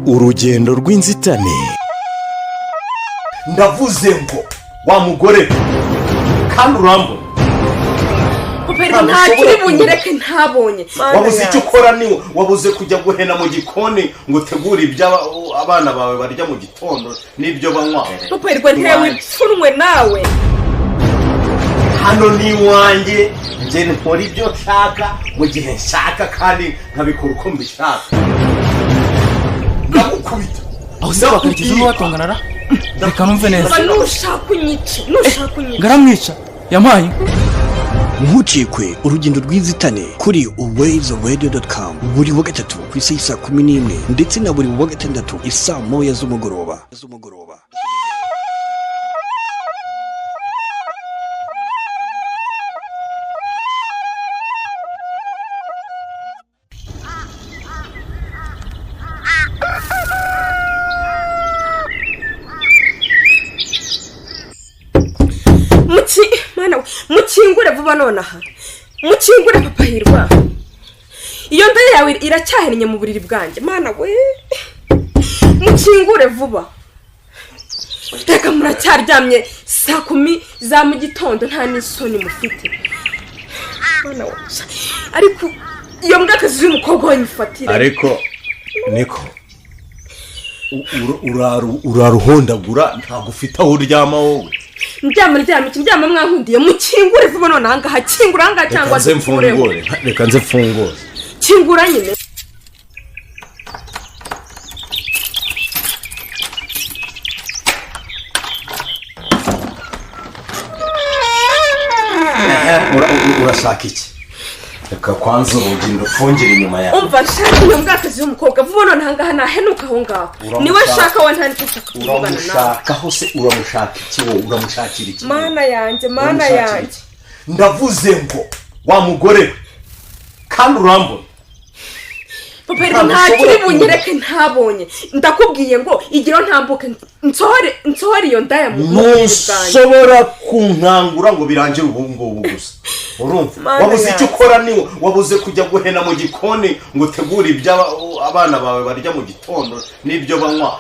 Urugendo rw'inzitane. Ndavuze ngo wa mugore kandi urambona. Kopera nta kiri bunyereke ntabonye. Wabuze icyo ukora ni wabuze kujya guhena mu gikoni ngo utegure ibyo abana bawe barya mu gitondo n'ibyo banywa. Kopera ntewe ipfunwe nawe. Hano ni wanjye nje nkora ibyo nshaka mu gihe nshaka kandi nkabikora uko mbishaka. Ndagukubita. Aho se Karekezi n'uwatongana ra? Reka numve neza. Nushaka unyica. Ngaramwica. Yampaye. Ntucikwe urugendo rw'inzitane kuri uwezoradiyo.com buri wa gatatu ku isaha saa 11 ndetse na buri wa gatandatu isaa 1 z'umugoroba. Mukingure vuba nonaha. Mukingure papa Hirwa. Iyo nda yawe iracyahennye mu buriri bwanjye. Mana we. Mukingure vuba. Reka muracyaryamye saa 10 za mu gitondo nta n'isoni mufite. Mana we. Ariko iyo mbwakazi y'umukobwa wanyifatira. Ariko niko uraruhondagura ntago ufite aho uryama wowe. Ndyama mwankundiye mukingure vuba none ahangaha kingura ahangaha cyangwa reka nze mfungure kingura nyine. urashaka iki? Reka kwanza urugendo fungire inyuma yawe. Umva shaka iyo mbwakazi y'umukobwa vuba none ahangaha nahenuka aho ngaho. Niwe shaka wa ntandi gushaka kuvugana nawe. Uramushaka hose uramushaka iki wowe uramushakira iki? Mana yanjye. Ndavuze ngo wa mugore kandi urambona. Papa nta kiri bunyereke ntabonye. Ndakubwiye ngo igiro ntambuke nsohore iyo ndaya mu bwanjye. Ntushobora kunkangura ngo birangire ubungubu gusa. Urumva wabuze icyo ukora ni wabuze kujya guhena mu gikoni ngo utegure ibyo abana bawe barya mu gitondo n'ibyo banywa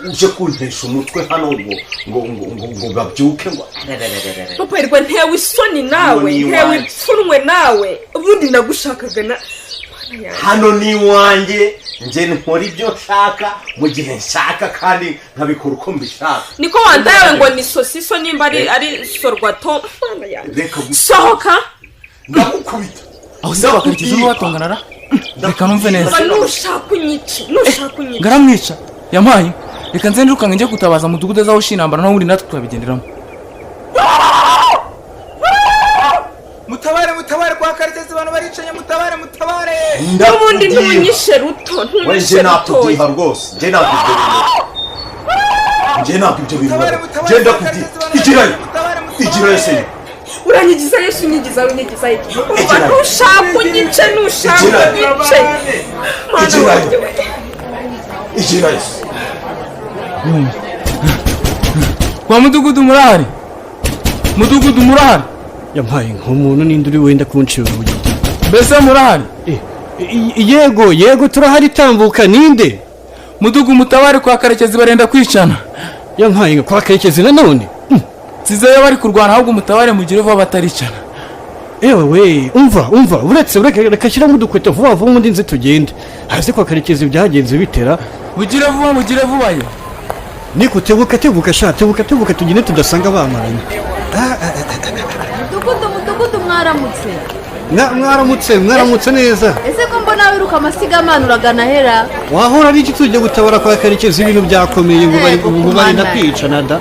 uje kuntesha umutwe hano ngo babyuke ngo. Papa ntewe isoni nawe ntewe ipfunwe nawe ubundi nagushakaga na hano ni wanjye nje nkora ibyo nshaka mu gihe nshaka kandi nkabikora uko mbishaka. Niko wandaye ngo ni sosiso nimba ari sorwato. Sohoka. Ndagukubita. Aho se Karekezi n'uwatongana ra? Reka numve neza. Nushaka unyica. Ngaramwica. Yampaye. Reka nze ndirukange njye gutabaza mudugudu zaho shinambara no muri natwe twabigenderamo. Mutabare kwa Karekezi abantu baricanye mutabare. N'ubundi ntunyishe ruto. Nje nakubwiha rwose. Nje nakubwiye bintu. Nje ndakubwiye. Igirayo se. Uranyigiza Yesu unyigiza iki? Nushaka unyice. Igirayo. Kwa mudugudu murahari. Yampaye nk'umuntu n'indi uri wenda kuncira ubugi. Mbese murahari? Yego turahari tambuka ninde? Mudugudu mutabare kwa Karekezi barenda kwicana. Yampaye kwa Karekezi nanone. Sizeyo bari kurwana ahubwo mutabare mugire vuba bataricana. Ewe umva uretse rekashyira mu dukwete vuba undi nzi tugende. Hasi kwa Karekezi byagenze bitera. Mugire vuba yo. Niko tebuka sha tebuka tugine tudasanga bamaranye. Mudugudu mwaramutse neza. Ese ko mbona wiruka amasigamana uragana hera? Wahora ari iki tujye gutabara kwa Karekezi ibintu byakomeye ngo bari ndakwica da.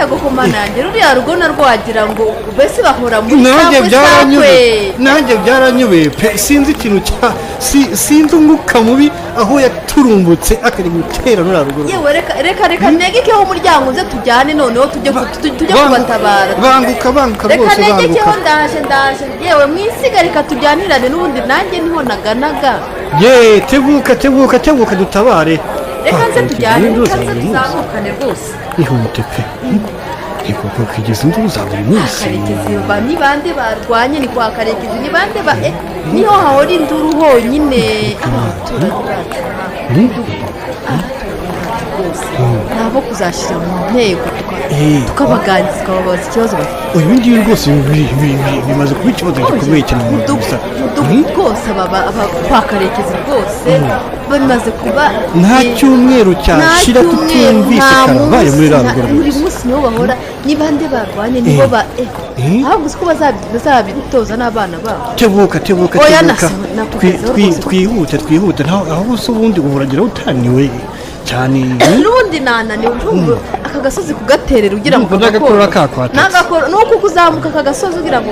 Ego kumanange ruriya rugo narwagira ngo bese bahora muri nanjye byaranyube pe sinzi ikintu cya sinzi umwuka mubi aho yaturumbutse akari gutera ruriya rugo. Yewe reka negikeho umuryango uze tujyane noneho tujye kubatabara. Banguka rwose negekeho ndaje yewe mwisiga reka tujyanirane n'ubundi nanjye niho naganaga. Ye tebuka dutabare. Reka nze tujyane tuzamukane rwose. Ihute pe. Niko kugeza induru za buri munsi. Karekezi ni bande barwanye ni kwa Karekezi ni bande niho hahora induru honyine. Abaturage nabo kuzashyira mu ntego tukabaganiriza tukababaza ikibazo bafite ibi ngibi rwose bimaze kuba ikibazo gikomeye cyane mu gusa umudugudu rwose kwa Karekezi rwose bamaze kuba nta cyumweru cyashira tutumvise karabaye muri rwanda buri munsi nibo bahora niba nde barwanye nibo ahubwo uzi ko bazabitoza n'abana babo tebuka twihute aho se ubundi uhuragira utaniwe cyane n'ubundi nananiwe aka gasozi kugaterera ugira ngo kagakora kakwata nuko kuzamuka aka gasozi ugira ngo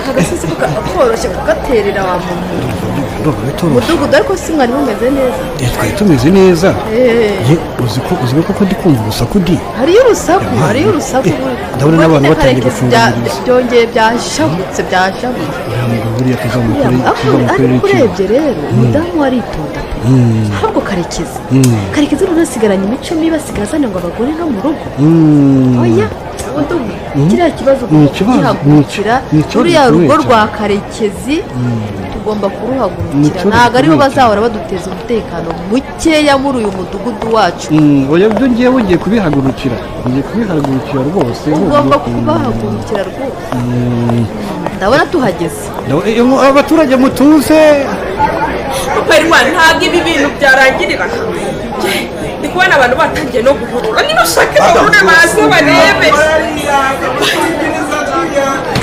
aka gasozi koroshye kugaterera wa muntu mudugudu ariko si mwari mumeze neza twari tumeze neza uzi ko ndi kumva urusaku hariyo urusaku ndabona n'abantu batangiye gufungura byongeye byashabutse buriya ariko urebye rero umudamu aritonda ahubwo Karekezi rero asigaranye imico mibi asigazana ngo abagore no mu rugo oya kiriya kibazo gihagurukira ruriya rugo rwa Karekezi tugomba kuruhagurukira ntabwo aribo bazahora baduteza umutekano mukeya muri uyu mudugudu wacu oya byo ngiye kubihagurukira rwose ugomba kubahagurukira rwose ndabona tuhageze abaturage mutuze ntabwo ibi bintu byarangirira ndi kubona abantu batangiye no guhurura niba ushaka bahurure baze barebe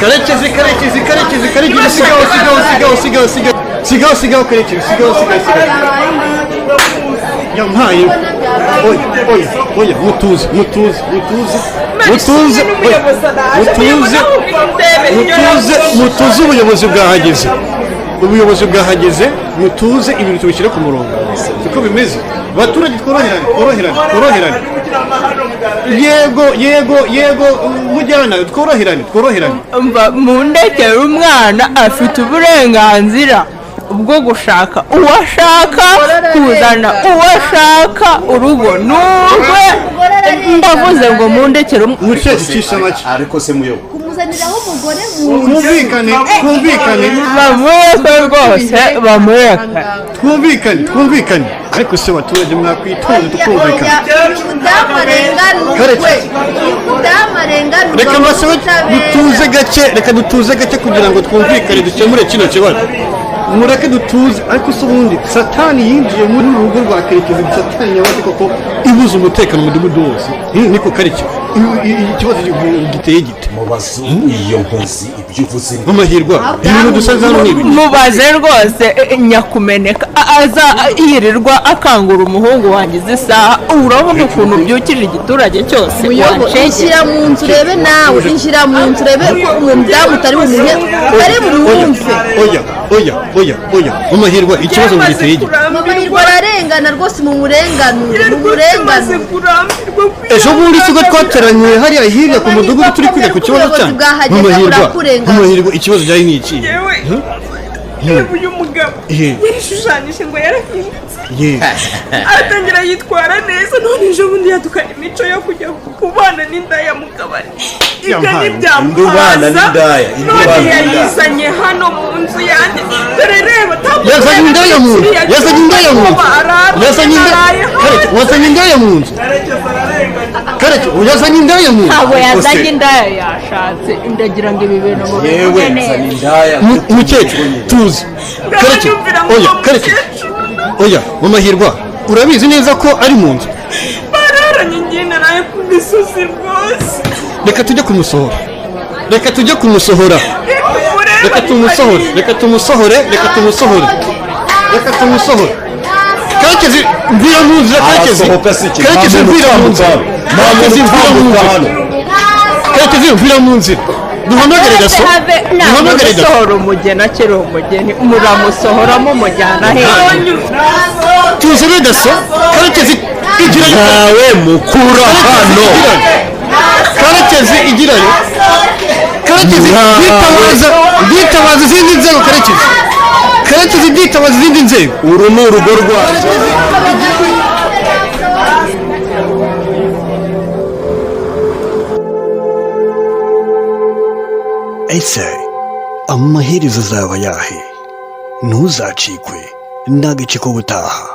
Karekezi sigaho Karekezi yampaye oya mutuze ubuyobozi bwahageze mutuze ibintu tubishyire ku murongo siko bimeze abaturage tworoherane yego mujyana tworoherane mundekere umwana afite uburenganzira bwo gushaka uwo ashaka kuzana uwo ashaka urugo n'urwe ndavuze ngo mundekere ariko se muyobo kumuzaniraho umugore twumvikane bamureke rwose twumvikane ariko se abaturage mwakwitonda tukumvikana reka mbasabe dutuze gake kugira ngo twumvikane dukemure kino kibazo mureke dutuze ariko se ubundi satani yinjiye muri uru rugo rwa Karekezi satani yabaze koko ibuza umutekano mu mudugudu wose niko Kareke ikibazo giteye gite mubaze iyo nkozi ibyo uvuze MAMAHIRWA ibintu dusanze hano ni ibintu mubaze rwose nyakumeneka aza yirirwa akangura umuhungu wanjye isaha urabona ukuntu byukije igiturage cyose injira mu nzu urebe nawe injira mu nzu urebe ko umudamu utari bumuhe utari bumwumve oya MAMAHIRWA ikibazo giteye gite MAMAHIRWA ararengana rwose mu murenganure ejo bundi sigo twateranye hariya hirya ku mudugudu turi kwiga ku kibazo cyane MAMAHIRWA ikibazo cyari ni iki yewe uyu mugabo yarishushanyije ngo yarahindutse atangira yitwara neza none ejo bundi yaduka imico yo kujya kubana n'indaya mu kabari ibyo ntibyamuhaza none yayizanye hano mu nzu yanjye dore reba yazanye indaya mu nzu Kareke yazanye indaya mu nzu ntabwo yazanye indaya yashatse ndagira ngo ibi bintu yewe yazanye indaya umukecuru tuzi Kareke oya MAMAHIRWA urabizi neza ko ari mu nzu bararanye ngenda nawe ku misozi rwose reka tujye kumusohora Karekezi mvira mu nzira Karekezi mvira mu nzira duhamagare daso sohora umugeni akiri umugeni muramusohoramo mujyana hehe tuzane daso Karekezi igira nawe mukura hano Karekezi igirayo nditabaza izindi nzego Karekezi nditabaza izindi nzego uru ni urugo rwanjye ese amaherezo azaba yahe ntuzacikwe n'agace ko gutaha